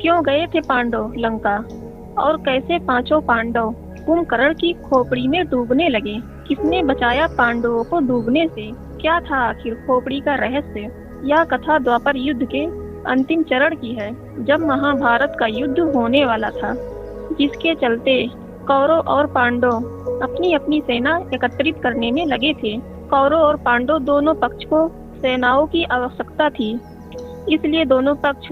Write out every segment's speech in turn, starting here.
क्यों गए थे पांडव लंका और कैसे पांचों पांडव कुंभकर्ण की खोपड़ी में डूबने लगे? किसने बचाया पांडवों को डूबने से? क्या था आखिर खोपड़ी का रहस्य? यह कथा द्वापर युद्ध के अंतिम चरण की है, जब महाभारत का युद्ध होने वाला था, जिसके चलते कौरव और पांडव अपनी अपनी सेना एकत्रित करने में लगे थे। कौरव और पांडव दोनों पक्ष को सेनाओं की आवश्यकता थी, इसलिए दोनों पक्ष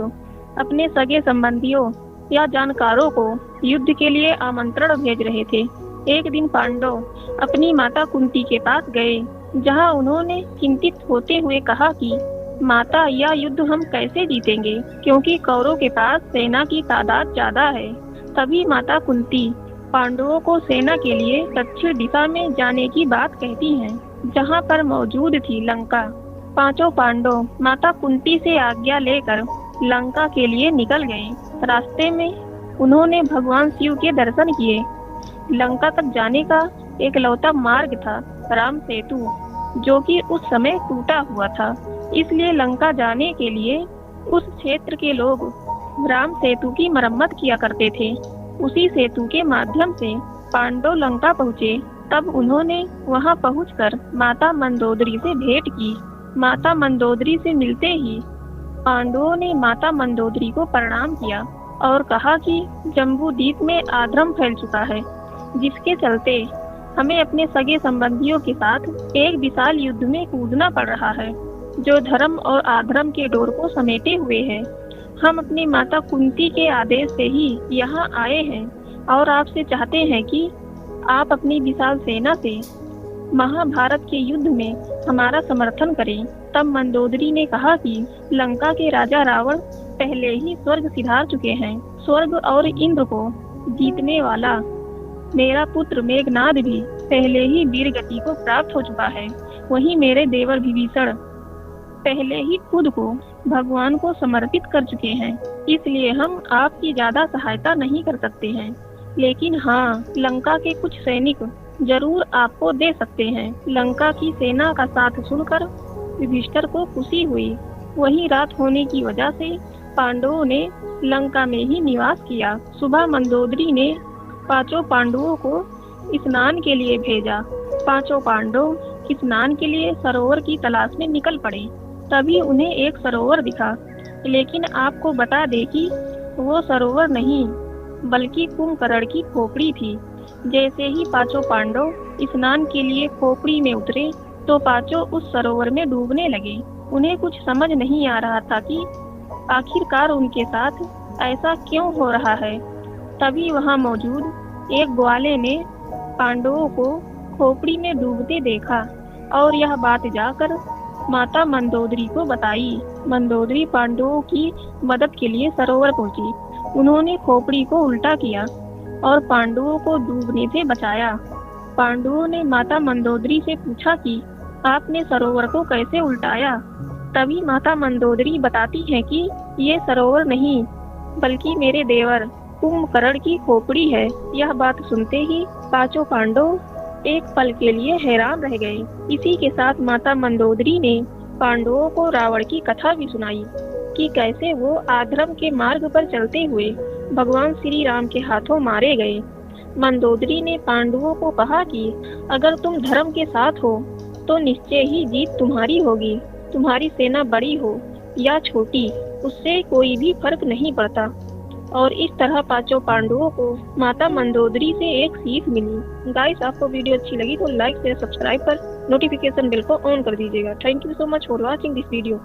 अपने सगे संबंधियों या जानकारों को युद्ध के लिए आमंत्रण भेज रहे थे। एक दिन पांडव अपनी माता कुंती के पास गए, जहां उन्होंने चिंतित होते हुए कहा कि माता, यह युद्ध हम कैसे जीतेंगे, क्योंकि कौरव के पास सेना की तादाद ज्यादा है। तभी माता कुंती पांडवों को सेना के लिए दक्षिण दिशा में जाने की बात कहती हैं, जहां पर मौजूद थी लंका। पांचों पांडव माता कुंती से आज्ञा लेकर लंका के लिए निकल गए। रास्ते में उन्होंने भगवान शिव के दर्शन किए। लंका तक जाने का एकलौता मार्ग था राम सेतु, जो कि उस समय टूटा हुआ था। इसलिए लंका जाने के लिए उस क्षेत्र के लोग राम सेतु की मरम्मत किया करते थे। उसी सेतु के माध्यम से पांडव लंका पहुँचे। तब उन्होंने वहां पहुंचकर माता मंदोदरी से भेंट की। माता मंदोदरी से मिलते ही पांडवों ने माता मंदोदरी को प्रणाम किया और कहा कि जम्बूद्वीप में आधर्म फैल चुका है, जिसके चलते हमें अपने सगे संबंधियों के साथ एक विशाल युद्ध में कूदना पड़ रहा है, जो धर्म और अधर्म के डोर को समेटे हुए है। हम अपनी माता कुंती के आदेश से ही यहाँ आए हैं और आपसे चाहते हैं कि आप अपनी विशाल सेना से महाभारत के युद्ध में हमारा समर्थन करें। तब मंदोदरी ने कहा कि लंका के राजा रावण पहले ही स्वर्ग सिधार चुके हैं। स्वर्ग और इंद्र को जीतने वाला मेरा पुत्र मेघनाद भी पहले ही वीर गति को प्राप्त हो चुका है। वहीं मेरे देवर विभीषण पहले ही खुद को भगवान को समर्पित कर चुके हैं। इसलिए हम आपकी ज्यादा सहायता नहीं कर सकते हैं, लेकिन हाँ, लंका के कुछ सैनिक जरूर आपको दे सकते हैं। लंका की सेना का साथ सुनकर युधिष्ठिर को खुशी हुई। वही रात होने की वजह से पांडवों ने लंका में ही निवास किया। सुबह मंदोदरी ने पांचों पांडवों को स्नान के लिए भेजा। पांचों पांडव स्नान के लिए सरोवर की तलाश में निकल पड़े। तभी उन्हें एक सरोवर दिखा, लेकिन आपको बता दे कि वो सरोवर नहीं, बल्कि कुंभकर्ण की खोपड़ी थी। जैसे ही पांचों पांडव स्नान के लिए खोपड़ी में उतरे, तो पांचों उस सरोवर में डूबने लगे। उन्हें कुछ समझ नहीं आ रहा था कि आखिरकार उनके साथ ऐसा क्यों हो रहा है। तभी वहां मौजूद एक ग्वाले ने पांडवों को खोपड़ी में डूबते देखा और यह बात जाकर माता मंदोदरी को बताई। मंदोदरी पांडवों की मदद के लिए सरोवर पहुंची। उन्होंने खोपड़ी को उल्टा किया और पांडवों को डूबने से बचाया। पांडवों ने माता मंदोदरी से पूछा कि आपने सरोवर को कैसे उल्टाया। तभी माता मंदोदरी बताती है कि ये सरोवर नहीं, बल्कि मेरे देवर कुंभकर्ण की खोपड़ी है। यह बात सुनते ही पांचों पांडव एक पल के लिए हैरान रह गए। इसी के साथ माता मंदोदरी ने पांडवों को रावण की कथा भी सुनाई कि कैसे वो अधर्म के मार्ग पर चलते हुए भगवान श्री राम के हाथों मारे गए। मंदोदरी ने पांडवों को कहा कि अगर तुम धर्म के साथ हो तो निश्चय ही जीत तुम्हारी होगी। तुम्हारी सेना बड़ी हो या छोटी, उससे कोई भी फर्क नहीं पड़ता। और इस तरह पांचों पांडवों को माता मंदोदरी से एक सीख मिली। गाइस, आपको वीडियो अच्छी लगी तो लाइक शेयर सब्सक्राइब कर नोटिफिकेशन बेल को ऑन कर दीजिएगा। Thank you so much for watching this video.